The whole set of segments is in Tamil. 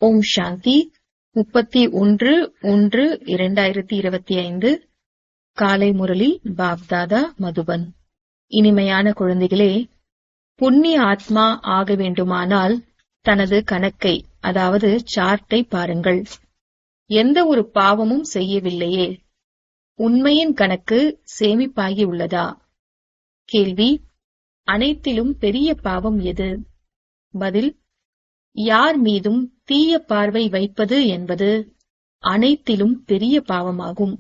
ஓம் சாந்தி 31-1-2025 காலை முரளி பாப்தாதா மதுபன். இனிமையான குழந்தைகளே, புண்ணிய ஆத்மா ஆக வேண்டுமானால் தனது கணக்கை, அதாவது சார்ட்டை பாருங்கள். எந்த ஒரு பாவமும் செய்யவில்லையே, உண்மையின் கணக்கு சேமிப்பாகி உள்ளதா? கேள்வி: அனைத்திலும் பெரிய பாவம் எது? பதில்: யார் மீதும் தீய பார்வை வைப்பது என்பது அனைத்திலும் பெரிய பாவமாகும்.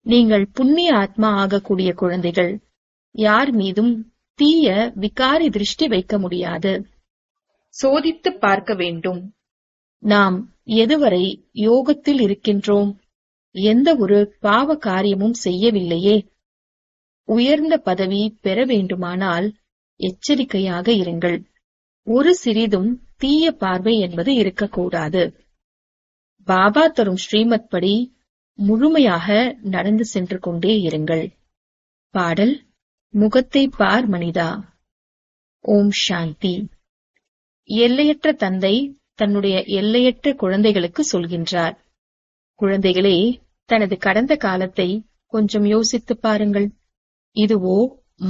நீங்கள் புண்ணிய ஆத்மா ஆகக்கூடிய குழந்தைகள், யார் மீதும் தீய விகாரி திருஷ்டி வைக்க முடியாது. சோதித்து பார்க்க வேண்டும். நாம் எதுவரை யோகத்தில் இருக்கின்றோம்? எந்த ஒரு பாவ காரியமும் செய்யவில்லையே. உயர்ந்த பதவி பெற வேண்டுமானால் எச்சரிக்கையாக இருங்கள். ஒரு சிறிதும் தீய பார்வை என்பது இருக்கக்கூடாது. பாபா தரும் ஸ்ரீமத் படி முழுமையாக நடந்து சென்று கொண்டே இருங்கள். பாடல்: முகத்தை பார் மனிதா. ஓம் சாந்தி. எல்லையற்ற தந்தை தன்னுடைய எல்லையற்ற குழந்தைகளுக்கு சொல்கின்றார்: குழந்தைகளே, தனது கடந்த காலத்தை கொஞ்சம் யோசித்து பாருங்கள். இதுவோ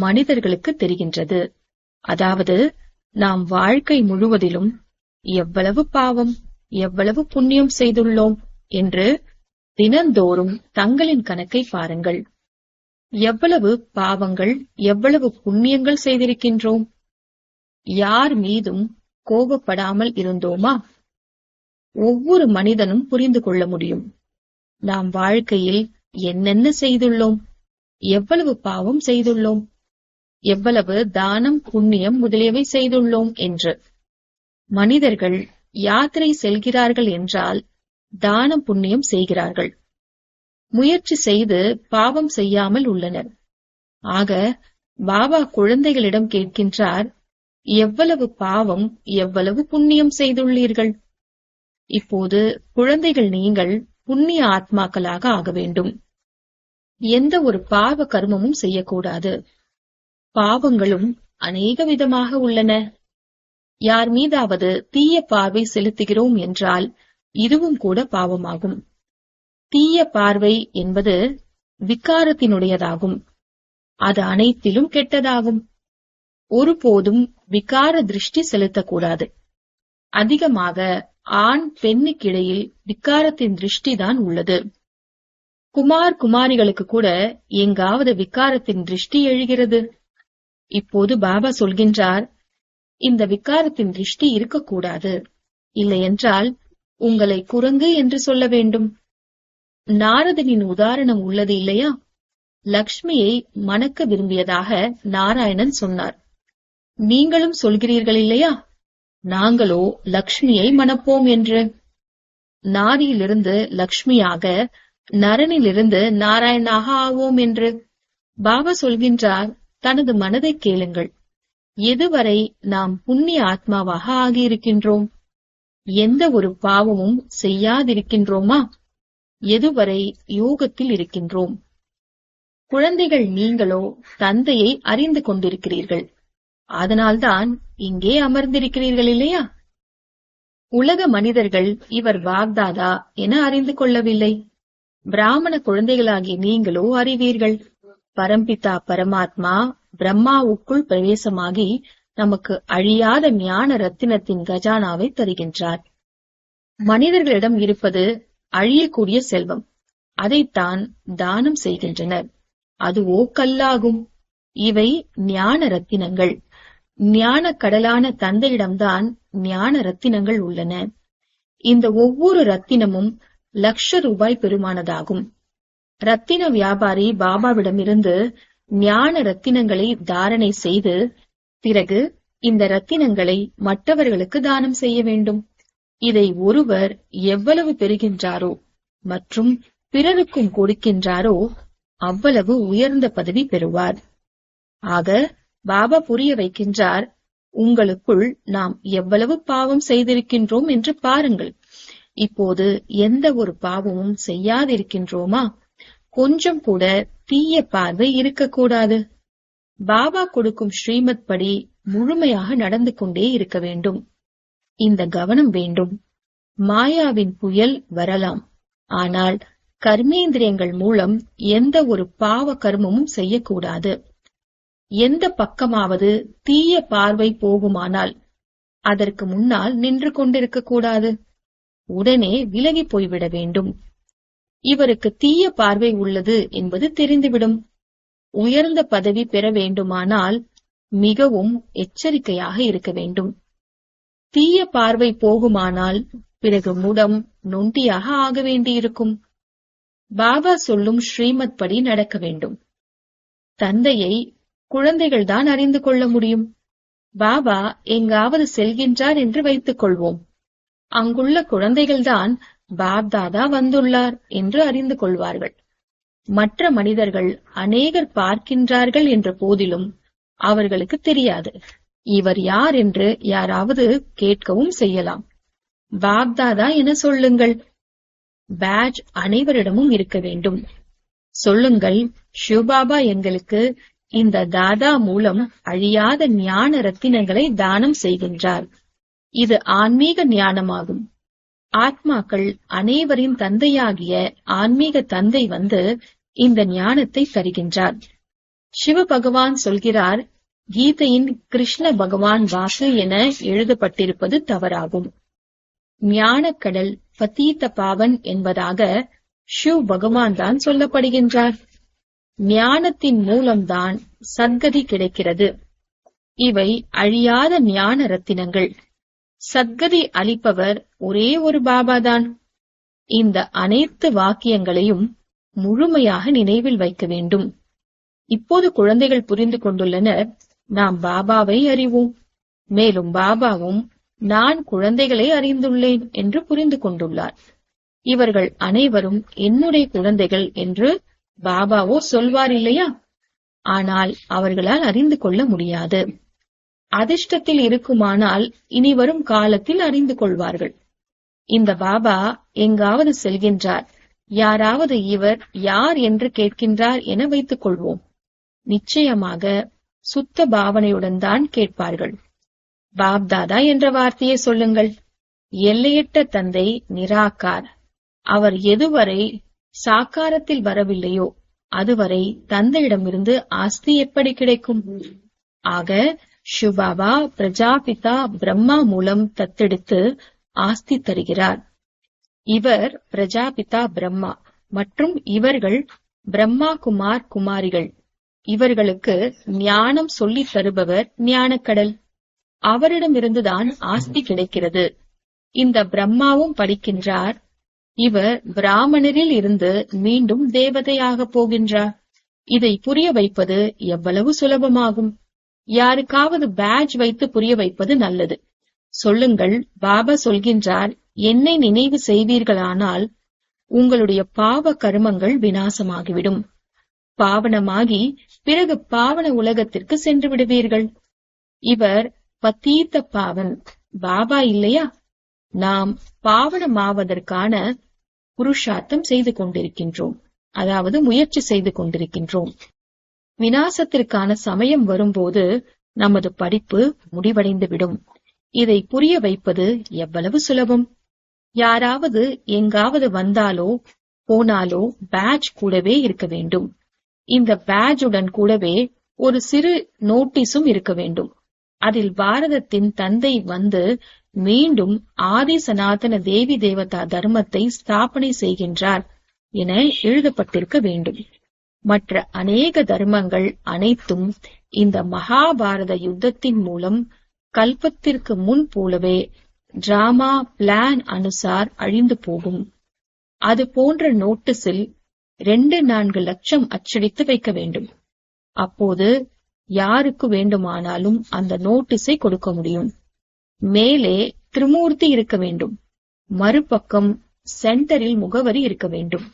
மனிதர்களுக்கு தெரிகின்றது. அதாவது நாம் வாழ்க்கை முழுவதிலும் எவ்வளவு பாவம், எவ்வளவு புண்ணியம் செய்துள்ளோம் என்று தினந்தோறும் தங்களின் கணக்கை பாருங்கள். எவ்வளவு பாவங்கள், எவ்வளவு புண்ணியங்கள் செய்திருக்கின்றோம்? யார் மீதும் கோபப்படாமல் இருந்தோமா? ஒவ்வொரு மனிதனும் புரிந்து கொள்ள முடியும், நாம் வாழ்க்கையில் என்னென்ன செய்துள்ளோம், எவ்வளவு பாவம் செய்துள்ளோம், எவ்வளவு தானம், புண்ணியம் முதலியவை செய்துள்ளோம் என்று. மனிதர்கள் யாத்திரை செல்கிறார்கள் என்றால் தானம், புண்ணியம் செய்கிறார்கள். முயற்சி செய்து பாவம் செய்யாமல் உள்ளனர். ஆக பாபா குழந்தைகளிடம் கேட்கின்றார்: எவ்வளவு பாவம், எவ்வளவு புண்ணியம் செய்துள்ளீர்கள்? இப்போது குழந்தைகள், நீங்கள் புண்ணிய ஆத்மாக்களாக ஆக வேண்டும். எந்த ஒரு பாவ கர்மமும் செய்யக்கூடாது. பாவங்களும் அநேக விதமாக உள்ளன. யார் மீதாவது தீய பார்வை செலுத்துகிறோம் என்றால் இதுவும் கூட பாவமாகும். தீய பார்வை என்பது விகாரத்தினுடையதாகும். அது அனைத்திலும் கெட்டதாகும். ஒருபோதும் விகார திருஷ்டி செலுத்தக்கூடாது. அதிகமாக ஆண் பெண்ணுக்கிடையில் விகாரத்தின் திருஷ்டிதான் உள்ளது. குமார் குமாரிகளுக்கு கூட எங்காவது விகாரத்தின் திருஷ்டி எழுகிறது. இப்போது பாபா சொல்கின்றார்: இந்த விகாரத்தின் திருஷ்டி இருக்கக்கூடாது. இல்லையென்றால் உங்களை குரங்கு என்று சொல்ல வேண்டும். நாரதனின் உதாரணம் உள்ளது இல்லையா? லக்ஷ்மியை மணக்க விரும்பியதாக நாராயணன் சொன்னார். நீங்களும் சொல்கிறீர்கள் இல்லையா, நாங்களோ லக்ஷ்மியை மணப்போம் என்று. நாரியிலிருந்து லக்ஷ்மியாக, நரனிலிருந்து நாராயணாக ஆவோம் என்று. பாபா சொல்கின்றார்: தனது மனதை கேளுங்கள். எதுவரை நாம் புண்ணிய ஆத்மாவாக ஆகியிருக்கின்றோம்? எந்த ஒரு பாவமும் செய்யாதிருக்கின்றோமா? எதுவரை யோகத்தில் இருக்கின்றோம்? குழந்தைகள், நீங்களோ தந்தையை அறிந்து கொண்டிருக்கிறீர்கள். அதனால்தான் இங்கே அமர்ந்திருக்கிறீர்கள் இல்லையா? உலக மனிதர்கள் இவர் வாக்தாதா என அறிந்து கொள்ளவில்லை. பிராமண குழந்தைகளாகிய நீங்களோ அறிவீர்கள். பரம்பிதா பரமாத்மா பிரம்மாவுக்குள் பிரவேசமாகி நமக்கு அழியாத ஞான ரத்தினத்தின் கஜானாவை தருகின்றார். மனிதர்களிடம் இருப்பது அழியக்கூடிய செல்வம். அதைத்தான் தானம் செய்கின்றனர். அதுவோ கல்லாகும். இவை ஞான ரத்தினங்கள். ஞான கடலான தந்தையிடம்தான் ஞான ரத்தினங்கள் உள்ளன. இந்த ஒவ்வொரு ரத்தினமும் ₹1,00,000 பெருமானதாகும். ரத்தின வியாபாரி பாபாவிடமிருந்து ஞான ரத்தினங்களை தாரணை செய்து பிறகு இந்த ரத்தினங்களை மற்றவர்களுக்கு தானம் செய்ய வேண்டும். இதை ஒருவர் எவ்வளவு பெறுகின்றாரோ மற்றும் பிறருக்கும் கொடுக்கின்றாரோ அவ்வளவு உயர்ந்த பதவி பெறுவார். ஆக பாபா புரிய வைக்கின்றார்: உங்களுக்குள் நாம் எவ்வளவு பாவம் செய்திருக்கின்றோம் என்று பாருங்கள். இப்போது எந்த ஒரு பாவமும் செய்யாதிருக்கின்றோமா? கொஞ்சம் கூட தீய பார்வை இருக்கக்கூடாது. பாபா கொடுக்கும் ஸ்ரீமத் படி முழுமையாக நடந்து கொண்டே இருக்க வேண்டும். இந்த கவனம் வேண்டும். மாயாவின் புயல் வரலாம். ஆனால் கர்மேந்திரியங்கள் மூலம் எந்த ஒரு பாவ கர்மமும் செய்யக்கூடாது. எந்த பக்கமாவது தீய பார்வை போகுமானால் அதற்கு முன்னால் நின்று கொண்டிருக்க கூடாது. உடனே விலகி போய்விட வேண்டும். இவருக்கு தீய பார்வை உள்ளது என்பது தெரிந்துவிடும். உயர்ந்த பதவி பெற வேண்டுமானால் மிகவும் எச்சரிக்கையாக இருக்க வேண்டும். தீய பார்வை போகுமானால் பிறகு முடம் நொண்டியாக ஆக வேண்டியிருக்கும். பாபா சொல்லும் ஸ்ரீமத் படி நடக்க வேண்டும். தந்தையை குழந்தைகள்தான் அறிந்து கொள்ள முடியும். பாபா எங்காவது செல்கின்றார் என்று வைத்துக் கொள்வோம். அங்குள்ள குழந்தைகள்தான் பாப்தாதா வந்துள்ளார் என்று அறிந்து கொள்வார்கள். மற்ற மனிதர்கள் அநேகர் பார்க்கின்றார்கள் என்ற போதிலும் அவர்களுக்கு தெரியாது. இவர் யார் என்று யாராவது கேட்கவும் செய்யலாம். பாப்தாதா என சொல்லுங்கள். பேட்ஜ் அனைவரிடமும் இருக்க வேண்டும். சொல்லுங்கள், சிவபாபா எங்களுக்கு இந்த தாதா மூலம் அழியாத ஞான ரத்தினங்களை தானம் செய்கின்றார். இது ஆன்மீக ஞானமாகும். ஆத்மாக்கள் அனைவரின் தந்தையாகிய ஆன்மீக தந்தை வந்து இந்த ஞானத்தை தருகின்றார். சிவ பகவான் சொல்கிறார், கீதையின் கிருஷ்ண பகவான் வாக்கு என எழுதப்பட்டிருப்பது தவறாகும். ஞானக்கடல் பதீத பாவன் என்பதாக சிவ பகவான் தான் சொல்லப்படுகின்றார். ஞானத்தின் மூலம்தான் சத்கதி கிடைக்கிறது. இவை அழியாத ஞான ரத்தினங்கள். சத்கதி அளிப்பவர் ஒரே ஒரு பாபாதான். இந்த அனைத்து வாக்கியங்களையும் முழுமையாக நினைவில் வைக்க வேண்டும். இப்போது குழந்தைகள் புரிந்து கொண்டுள்ளனர், நாம் பாபாவை அறிவோம். மேலும் பாபாவும் நான் குழந்தைகளை அறிந்துள்ளேன் என்று புரிந்து கொண்டுள்ளார். இவர்கள் அனைவரும் என்னுடைய குழந்தைகள் என்று பாபாவோ சொல்வார் இல்லையா? ஆனால் அவர்களால் அறிந்து கொள்ள முடியாது. அதிர்ஷ்டத்தில் இருக்குமானால் இனி வரும் காலத்தில் அறிந்து கொள்வார்கள். இந்த பாபா எங்காவது செல்கின்றார், யாராவது இவர் யார் என்று கேட்கின்றார் என வைத்துக் கொள்வோம். நிச்சயமாக சுத்த பாவனையுடன் தான் கேட்பார்கள். பாப்தாதா என்ற வார்த்தையை சொல்லுங்கள். எல்லையற்ற தந்தை நிராகார். அவர் எதுவரை சாக்காரத்தில் வரவில்லையோ அதுவரை தந்தையிடமிருந்து ஆஸ்தி எப்படி கிடைக்கும்? ஆக சிவபாபா பிரஜாபிதா பிரம்மா மூலம் தத்தெடுத்து ஆஸ்தி தருகிறார். இவர் பிரஜாபிதா பிரம்மா மற்றும் இவர்கள் பிரம்மா குமார் குமாரிகள். இவர்களுக்கு ஞானம் சொல்லித் தருபவர் ஞானக்கடல். அவரிடமிருந்துதான் ஆஸ்தி கிடைக்கிறது. இந்த பிரம்மாவும் படிக்கின்றார். இவர் பிராமணரில் இருந்து மீண்டும் தேவதையாக போகின்றார். இதை புரிய வைப்பது எவ்வளவு சுலபமாகும். யாருக்காவது பேட்ஜ் வைத்து புரிய வைப்பது நல்லது. சொல்லுங்கள், பாபா சொல்கின்றார், என்னை நினைவு செய்வீர்களானால் உங்களுடைய பாவ கர்மங்கள் விநாசமாகிவிடும். பாவனமாகி பிறகு பாவன உலகத்திற்கு சென்று விடுவீர்கள். இவர் பதீத பாவன் பாபா இல்லையா? நாம் பாவனமாவதற்கான புருஷார்த்தம் செய்து கொண்டிருக்கின்றோம். அதாவது முயற்சி செய்து கொண்டிருக்கின்றோம். விநாசத்திற்கான சமயம் வரும்போது நமது படிப்பு முடிவடைந்துவிடும். இதை புரிய வைப்பது எவ்வளவு சுலபம். யாராவது எங்காவது வந்தாலோ போனாலோ பேட்ஜ் கூடவே இருக்க வேண்டும். இந்த பேட்ஜுடன் கூடவே ஒரு சிறு நோட்டீஸும் இருக்க வேண்டும். அதில் பாரதத்தின் தந்தை வந்து மீண்டும் ஆதி சனாதன தேவி தேவதா தர்மத்தை ஸ்தாபனை செய்கின்றார் என எழுதப்பட்டிருக்க வேண்டும். மற்ற அநேக தர்மங்கள் அனைத்தும் இந்த மகாபாரத யுத்தத்தின் மூலம் கல்பத்திற்கு முன் போலவே டிராமா பிளான் அனுசார் அழிந்து போகும். அது போன்ற நோட்டீஸில் 2-4 லட்சம் அச்சடித்து வைக்க வேண்டும். அப்போது யாருக்கு வேண்டுமானாலும் அந்த நோட்டீஸை கொடுக்க முடியும். மேலே திரிமூர்த்தி இருக்க வேண்டும். மறுபக்கம் சென்டரில் முகவரி இருக்க வேண்டும்.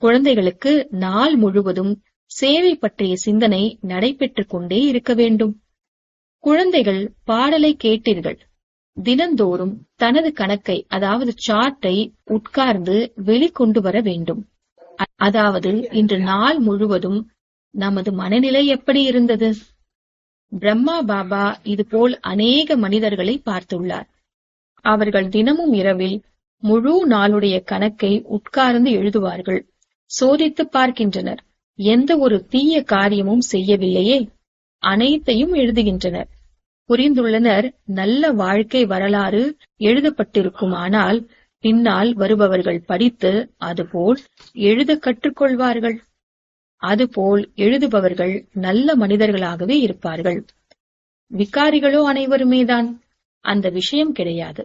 குழந்தைகளுக்கு நாள் முழுவதும் சேவை பற்றிய சிந்தனை நடைபெற்றுக் கொண்டே இருக்க வேண்டும். குழந்தைகள் பாடலை கேட்டீர்கள். தினந்தோறும் தனது கணக்கை அதாவது சார்ட்டை உட்கார்ந்து வெளிக்கொண்டு வர வேண்டும். அதாவது இன்று நாள் முழுவதும் நமது மனநிலை எப்படி இருந்தது? பிரம்மா பாபா இதுபோல் அநேக மனிதர்களை பார்த்துள்ளார். அவர்கள் தினமும் இரவில் முழு நாளுடைய கணக்கை உட்கார்ந்து எழுதுவார்கள். சோதித்து பார்க்கின்றனர். எந்த ஒரு தீய காரியமும் செய்யவில்லையே. அனைத்தையும் எழுதுகின்றனர். புரிந்துள்ளனர், நல்ல வாழ்க்கை வரலாறு எழுதப்பட்டிருக்குமானால் பின்னால் வருபவர்கள் படித்து அதுபோல் எழுத கற்றுக்கொள்வார்கள். அதுபோல் எழுதுபவர்கள் நல்ல மனிதர்களாகவே இருப்பார்கள். விகாரிகளோ அனைவருமேதான். அந்த விஷயம் கிடையாது.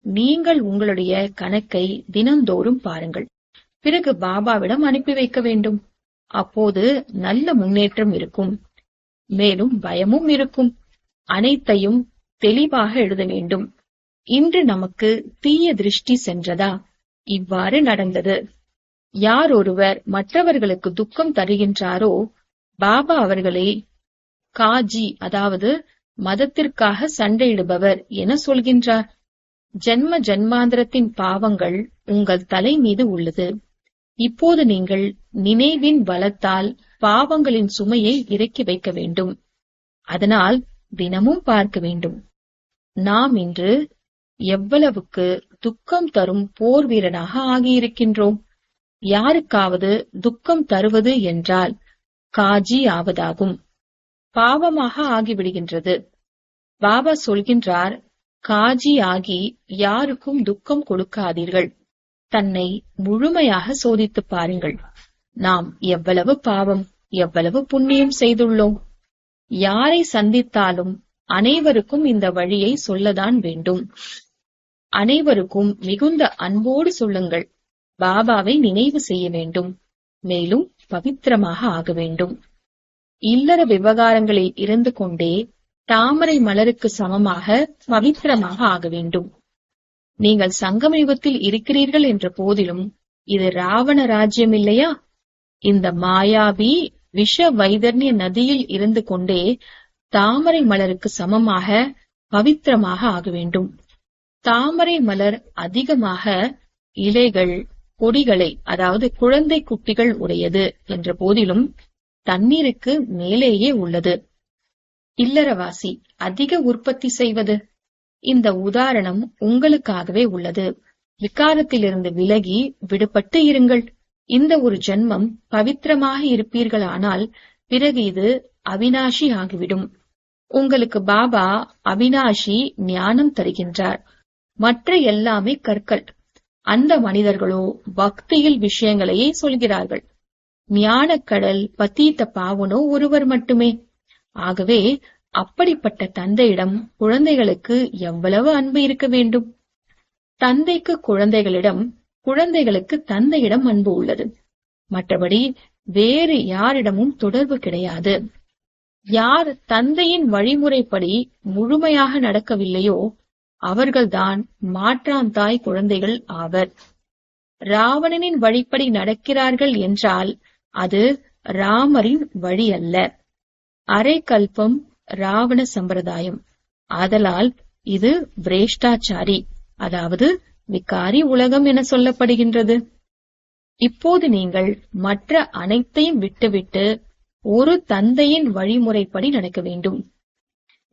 நீங்கள் உங்களுடைய கணக்கை தினந்தோறும் பாருங்கள். பிறகு பாபாவிடம் அனுப்பி வைக்க வேண்டும். அப்போது நல்ல முன்னேற்றம் இருக்கும். மேலும் பயமும் இருக்கும். அனைத்தையும் தெளிவாக எழுத வேண்டும். இன்று நமக்கு தீய திருஷ்டி சென்றதா? இவ்வாறு நடந்தது. யார் ஒருவர் மற்றவர்களுக்கு துக்கம் தருகின்றாரோ பாபா அவர்களை காஜி, அதாவது மதத்திற்காக சண்டையிடுபவர் என சொல்கின்றார். ஜன்ம ஜன்மாந்திரத்தின் பாவங்கள் உங்கள் தலை மீது உள்ளது. இப்போது நீங்கள் நினைவின் பலத்தால் பாவங்களின் சுமையை இறக்கி வைக்க வேண்டும். அதனால் தினமும் பார்க்க வேண்டும். நாம் இன்று எவ்வளவுக்கு துக்கம் தரும் போர் வீரனாக ஆகியிருக்கின்றோம். யாருக்காவது துக்கம் தருவது என்றால் காஜி ஆவதாகும். பாவமாக ஆகிவிடுகின்றது. பாபா சொல்கின்றார், காஜி ஆகி யாருக்கும் துக்கம் கொடுக்காதீர்கள். தன்னை முழுமையாக சோதித்து பாருங்கள். நாம் எவ்வளவு பாவம், எவ்வளவு புண்ணியம் செய்துள்ளோம். யாரை சந்தித்தாலும் அனைவருக்கும் இந்த வழியை சொல்லதான் வேண்டும். அனைவருக்கும் மிகுந்த அன்போடு சொல்லுங்கள். பாபாவை நினைவு செய்ய வேண்டும். மேலும் பவித்திரமாக ஆக வேண்டும். இல்லற விவகாரங்களில் இருந்து கொண்டே தாமரை மலருக்கு சமமாக பவித்திரமாக ஆக வேண்டும். நீங்கள் சங்கம யுகத்தில் இருக்கிறீர்கள் என்ற போதிலும் இது ராவண ராஜ்யம் இல்லையா? இந்த மாயாவி விஷ வைதர்ணிய நதியில் இருந்து கொண்டே தாமரை மலருக்கு சமமாக பவித்திரமாக ஆக வேண்டும். தாமரை மலர் அதிகமாக இலைகள், கொடிகளை, அதாவது குழந்தை குட்டிகள் உடையது என்ற போதிலும் தண்ணீருக்கு மேலேயே உள்ளது. இல்லறவாசி அதிக உற்பத்தி செய்வது. இந்த உதாரணம் உங்களுக்காகவே உள்ளது. விகாரத்திலிருந்து விலகி விடுபட்டு இருங்கள். இந்த ஒரு ஜென்மம் பவித்திரமாக இருப்பீர்களானால் பிறகு இது அவினாஷி ஆகிவிடும். உங்களுக்கு பாபா அவினாஷி ஞானம் தருகின்றார். மற்ற எல்லாமே கற்கள். அந்த மனிதர்களோ பக்தியில் விஷயங்களையே சொல்கிறார்கள். ஞானக்கடல் பதீத்த பாவனோ ஒருவர் மட்டுமே. ஆகவே அப்படிப்பட்ட தந்தையிடம் குழந்தைகளுக்கு எவ்வளவு அன்பு இருக்க வேண்டும். தந்தைக்கு குழந்தைகளிடம், குழந்தைகளுக்கு தந்தையிடம் அன்பு உள்ளது. மற்றபடி வேறு யாரிடமும் தொடர்பு கிடையாது. யார் தந்தையின் வழிமுறைப்படி முழுமையாக நடக்கவில்லையோ அவர்கள்தான் மாற்றாந்தாய் குழந்தைகள் ஆவர். ராவணனின் வழிப்படி நடக்கிறார்கள் என்றால் அது ராமரின் வழி அல்ல. அரை கல்பம் ராவண சம்பிரதாயம். ஆதலால் இது பிரேஷ்டாச்சாரி, அதாவது விகாரி உலகம் என சொல்லப்படுகின்றது. இப்போது நீங்கள் மற்ற அனைத்தையும் விட்டுவிட்டு ஒரு தந்தையின் வழிமுறைப்படி நடக்க வேண்டும்.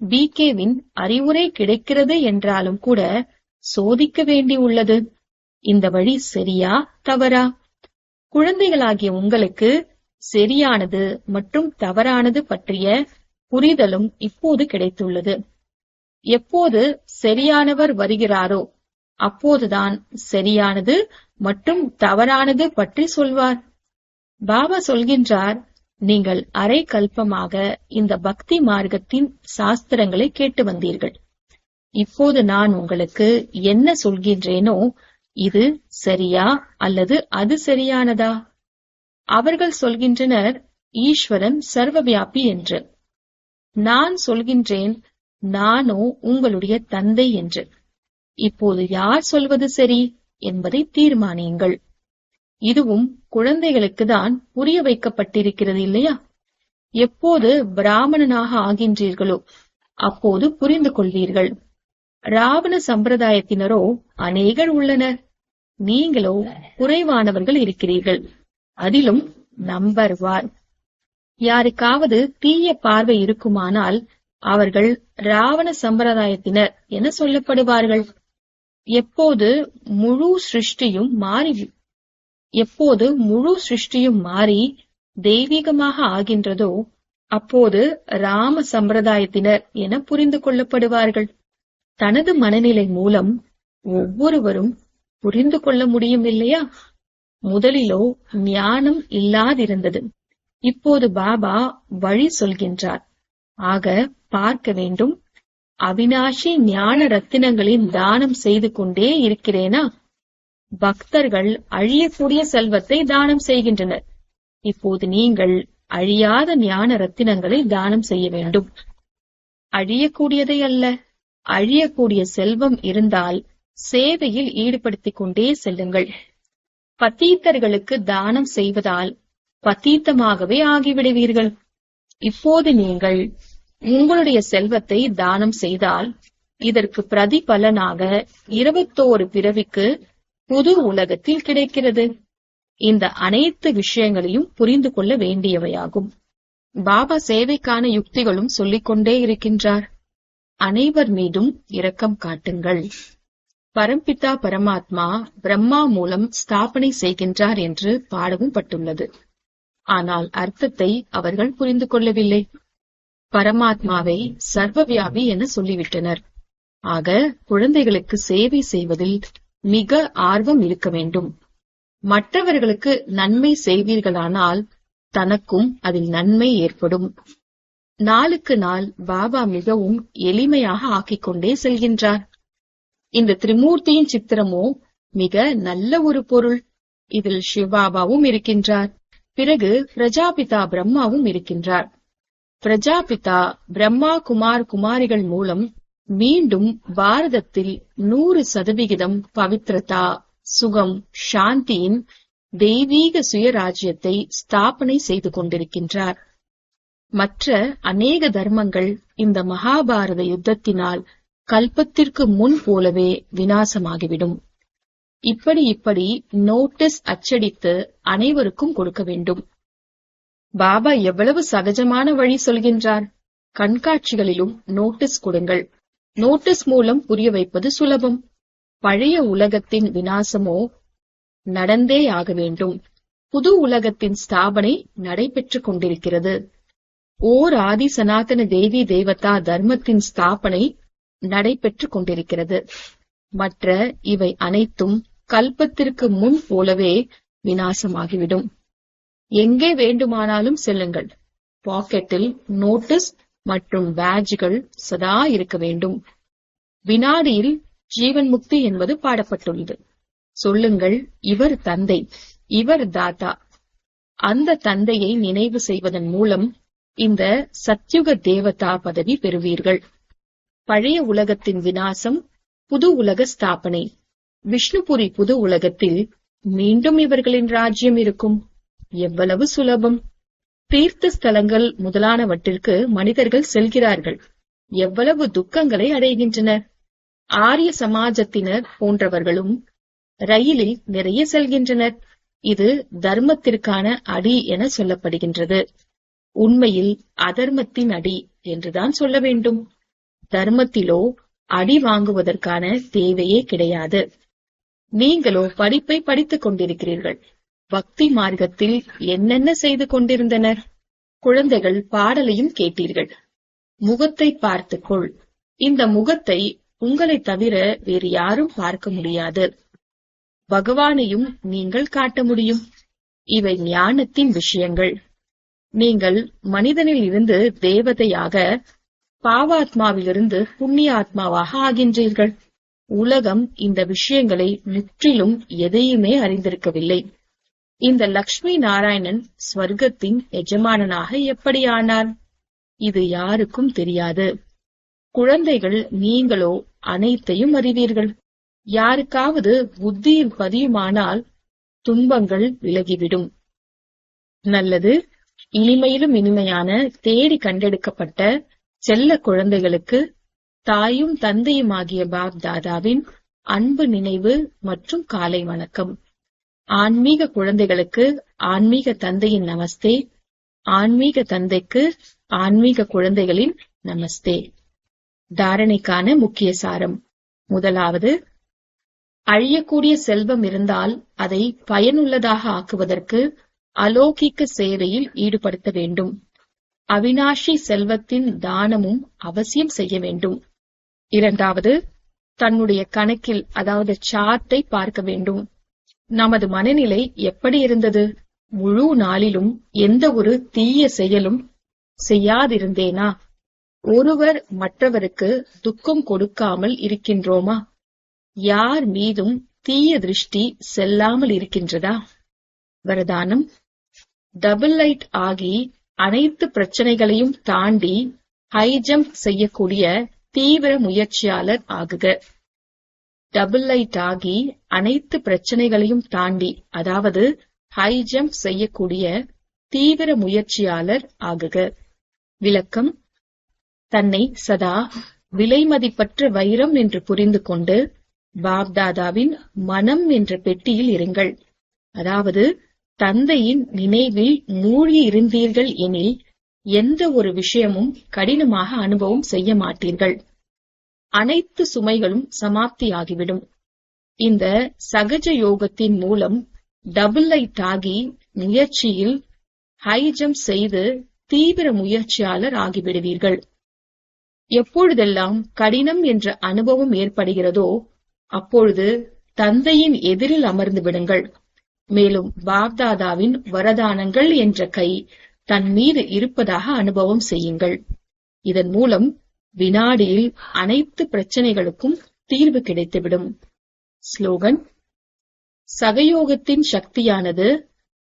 பிகேவின் அறிவுரை கிடைக்கிறது என்றாலும் கூட சோதிக்க வேண்டியுள்ளது. இந்த வழி சரியா தவறா? குழந்தைகளாகிய உங்களுக்கு சரியானது மற்றும் தவறானது பற்றிய புரிதலும் இப்போது கிடைத்துள்ளது. எப்போது சரியானவர் வருகிறாரோ அப்போதுதான் சரியானது மற்றும் தவறானது பற்றி சொல்வார். பாபா சொல்கின்றார், நீங்கள் அரை கல்பமாக இந்த பக்தி மார்க்கத்தின் சாஸ்திரங்களை கேட்டு வந்தீர்கள். இப்போது நான் உங்களுக்கு என்ன சொல்கின்றேனோ இது சரியா அல்லது அது சரியானதா? அவர்கள் சொல்கின்றனர் ஈஸ்வரன் சர்வவியாபி என்று. நான் சொல்கின்றேன் நானோ உங்களுடைய தந்தை என்று. இப்போது யார் சொல்வது சரி என்பதை தீர்மானியுங்கள். இதுவும் குழந்தைகளுக்கு தான் புரிய வைக்கப்பட்டிருக்கிறது இல்லையா? எப்போது பிராமணனாக ஆகின்றீர்களோ அப்போது புரிந்து கொள்வீர்கள். ராவண சம்பிரதாயத்தினரோ அநேகர் உள்ளனர். நீங்களோ குறைவானவர்கள் இருக்கிறீர்கள். அதிலும் நம்பர் 1. யாருக்காவது தீய பார்வை இருக்குமானால் அவர்கள் ராவண சம்பிரதாயத்தினர் என சொல்லப்படுவார்கள். எப்போது முழு சிருஷ்டியும் மாறி தெய்வீகமாக ஆகின்றதோ அப்போது ராம சம்பிரதாயத்தினர் என புரிந்து கொள்ளப்படுவார்கள். தனது மனநிலை மூலம் ஒவ்வொருவரும் புரிந்து கொள்ள முடியும் இல்லையா? முதலிலோ ஞானம் இல்லாதிருந்தது. இப்போது பாபா வழி சொல்கின்றார். ஆக பார்க்க வேண்டும், அவினாஷி ஞான ரத்தினங்களின் தானம் செய்து கொண்டே இருக்கிறேனா? பக்தர்கள் அழியக்கூடிய செல்வத்தை தானம் செய்கின்றனர். இப்போது நீங்கள் அழியாத ஞான ரத்தினங்களை தானம் செய்ய வேண்டும். அழியக்கூடியதை அல்ல. அழியக்கூடிய செல்வம் இருந்தால் சேவையில் ஈடுபடுத்திக் கொண்டே செல்லுங்கள். பத்தீத்தர்களுக்கு தானம் செய்வதால் பத்தீத்தமாகவே ஆகிவிடுவீர்கள். இப்போது நீங்கள் உங்களுடைய செல்வத்தை தானம் செய்தால் இதற்கு பிரதிபலனாக 21 பிறவிக்கு புது உலகத்தில் கிடைக்கிறது. இந்த அனைத்து விஷயங்களையும் புரிந்து கொள்ள வேண்டியவையாகும். பாபா சேவைக்கான யுக்திகளும் சொல்லிக்கொண்டே இருக்கின்றார். அனைவர் மீதும் இரக்கம் காட்டுங்கள். பரம்பிதா பரமாத்மா பிரம்மா மூலம் ஸ்தாபனை செய்கின்றார் என்று பாடவும் பட்டுள்ளது. ஆனால் அர்த்தத்தை அவர்கள் புரிந்து கொள்ளவில்லை. பரமாத்மாவை சர்வவியாபி என சொல்லிவிட்டனர். ஆக குழந்தைகளுக்கு சேவை செய்வதில் மிக ஆர்வம் இருக்க வேண்டும். மற்றவர்களுக்கு நன்மை செய்வீர்களானால் தனக்கும் அதில் நன்மை ஏற்படும். நாளுக்கு நாள் பாபா மிகவும் எளிமையாக ஆக்கிக் கொண்டே செல்கின்றார். இந்த திரிமூர்த்தியின் சித்திரமோ மிக நல்ல ஒரு பொருள். இதில் சிவபாபாவும் இருக்கின்றார். பிறகு பிரஜாபிதா பிரம்மாவும் இருக்கின்றார். பிரஜாபிதா பிரம்மா குமாரிகள் மூலம் மீண்டும் பாரதத்தில் 100% பவித்ரதா, சுகம், சாந்தியின் தெய்வீக சுயராஜ்யத்தை ஸ்தாபனை செய்து கொண்டிருக்கின்றார். மற்ற அநேக தர்மங்கள் இந்த மகாபாரத யுத்தத்தினால் கல்பத்திற்கு முன் போலவே விநாசமாகிவிடும். இப்படி நோட்டீஸ் அச்சடித்து அனைவருக்கும் கொடுக்க வேண்டும். பாபா எவ்வளவு சகஜமான வழி சொல்கின்றார். கண்காட்சிகளிலும் நோட்டீஸ் கொடுங்கள். நோட்டீஸ் மூலம் புரிய வைப்பது சுலபம். பழைய உலகத்தின் விநாசமோ நடந்தே ஆக வேண்டும். புது உலகத்தின் ஸ்தாபனை நடைபெற்றுக் கொண்டிருக்கிறது. ஓர் ஆதி சனாதன தேவி தேவதா தர்மத்தின் ஸ்தாபனை நடைபெற்றுக் கொண்டிருக்கிறது. மற்ற இவை அனைத்தும் கல்பத்திற்கு முன் போலவே விநாசமாகிவிடும். எங்கே வேண்டுமானாலும் செல்லுங்கள். பாக்கெட்டில் நோட்டீஸ் மற்றும் பேட்ஜ்கள் சதா இருக்க வேண்டும். வினாடியில் ஜீவன் முக்தி என்பது பாடப்பட்டுள்ளது. சொல்லுங்கள், இவர் தந்தை, இவர் தாத்தா. அந்த தந்தையை நினைவு செய்வதன் மூலம் இந்த சத்யுக தேவதா பதவி பெறுவீர்கள். பழைய உலகத்தின் விநாசம், புது உலக ஸ்தாபனை. விஷ்ணுபுரி புது உலகத்தில் மீண்டும் இவர்களின் ராஜ்யம் இருக்கும். எவ்வளவு சுலபம்! தீர்த்த ஸ்தலங்கள் முதலானவற்றிற்கு மனிதர்கள் செல்கிறார்கள். எவ்வளவு துக்கங்களை அடைகின்றனர். ஆரிய சமாஜத்தினர் போன்றவர்களும் ரயிலில் நிறைய செல்கின்றனர். இது தர்மத்திற்கான அடி என சொல்லப்படுகின்றது. உண்மையில் அதர்மத்தின் அடி என்றுதான் சொல்ல வேண்டும். தர்மத்திலோ அடி வாங்குவதற்கான தேவையே கிடையாது. நீங்களோ படிப்பை படித்துக் கொண்டிருக்கிறீர்கள். பக்தி மார்க்கத்தில் என்னென்ன செய்து கொண்டிருந்தனர். குழந்தைகள் பாடலையும் கேட்டீர்கள். முகத்தை பார்த்துக்கொள். இந்த முகத்தை உங்களை தவிர வேறு யாரும் பார்க்க முடியாது. பகவானையும் நீங்கள் காட்ட முடியும். இவை ஞானத்தின் விஷயங்கள். நீங்கள் மனிதனில் இருந்து தேவதையாக, பாவாத்மாவிலிருந்து புண்ணிய ஆத்மாவாக ஆகின்றீர்கள். உலகம் இந்த விஷயங்களை முற்றிலும் எதையுமே அறிந்திருக்கவில்லை. இந்த லக்ஷ்மி நாராயணன் ஸ்வர்க்கத்தின் எஜமானனாக எப்படி ஆனார்? இது யாருக்கும் தெரியாது. குழந்தைகள் நீங்களோ அனைத்தையும் அறிவீர்கள். யாருக்காவது புத்தியில் பதியுமானால் துன்பங்கள் விலகிவிடும். நல்லது. இனிமையிலும் இனிமையான தேடி கண்டெடுக்கப்பட்ட செல்ல குழந்தைகளுக்கு தாயும் தந்தையுமாகிய பாப் தாதாவின் அன்பு நினைவு மற்றும் காலை வணக்கம். ஆன்மீக குழந்தைகளுக்கு ஆன்மீக தந்தையின் நமஸ்தே. ஆன்மீக தந்தைக்கு ஆன்மீக குழந்தைகளின் நமஸ்தே. தாரணைக்கான முக்கிய சாரம். முதலாவது, அழியக்கூடிய செல்வம் இருந்தால் அதை பயனுள்ளதாக ஆக்குவதற்கு அலௌகிக்க சேவையில் ஈடுபடுத்த வேண்டும். அவினாஷி செல்வத்தின் தானமும் அவசியம் செய்ய வேண்டும். இரண்டாவது, தன்னுடைய கணக்கில் அதாவது சார்ட்டை பார்க்க வேண்டும். நமது மனநிலை எப்படி இருந்தது? முழு நாளிலும் எந்த ஒரு தீய செயலும் செய்யாதிருந்தேனா? ஒருவர் மற்றவருக்கு துக்கம் கொடுக்காமல் இருக்கின்றோமா? யார் மீதும் தீய திருஷ்டி செல்லாமல் இருக்கின்றதா? வரதானம்: டபுள் லைட் ஆகி அனைத்து பிரச்சனைகளையும் தாண்டி ஹை ஜம்ப் செய்யக்கூடிய தீவிர முயற்சியாளர் ஆகுக. டபுள் லைட் ஆகி அனைத்து பிரச்சனைகளையும் தாண்டி, அதாவது ஹை ஜம்ப் செய்யக்கூடிய தீவிர முயற்சியாளர் ஆகுக. விளக்கம்: தன்னை சதா விலைமதிப்பற்ற வைரம் என்று புரிந்து கொண்டு பாப்தாதாவின் மனம் என்ற பெட்டியில் இருங்கள். அதாவது தந்தையின் நினைவில் மூழ்கி இருந்தீர்கள் எனில் எந்த ஒரு விஷயமும் கடினமாக அனுபவம் செய்ய மாட்டீர்கள். அனைத்து சுமைகளும் சமாப்தியாகிவிடும். இந்த சகஜ யோகத்தின் மூலம் டபுள் லைட் ஆகி முயற்சியில் ஹை ஜம்ப் செய்து தீவிர முயற்சியாளர் ஆகிவிடுவீர்கள். எப்பொழுதெல்லாம் கடினம் என்ற அனுபவம் ஏற்படுகிறதோ அப்பொழுது தந்தையின் எதிரில் அமர்ந்து விடுங்கள். மேலும் பாப்தாதாவின் வரதானங்கள் என்ற கை தன் மீது இருப்பதாக அனுபவம் செய்யுங்கள். இதன் மூலம் வினாடியில் அனைத்து பிரச்சனைகளுக்கும் தீர்வு கிடைத்துவிடும். ஸ்லோகன்: சகயோகத்தின் சக்தியானது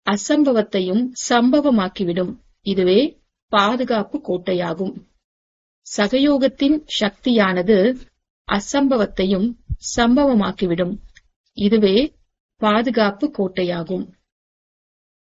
அசம்பவத்தையும் சம்பவமாக்கிவிடும். இதுவே பாதுகாப்பு கோட்டையாகும். சகயோகத்தின் சக்தியானது அசம்பவத்தையும் சம்பவமாக்கிவிடும். இதுவே பாதுகாப்பு கோட்டையாகும்.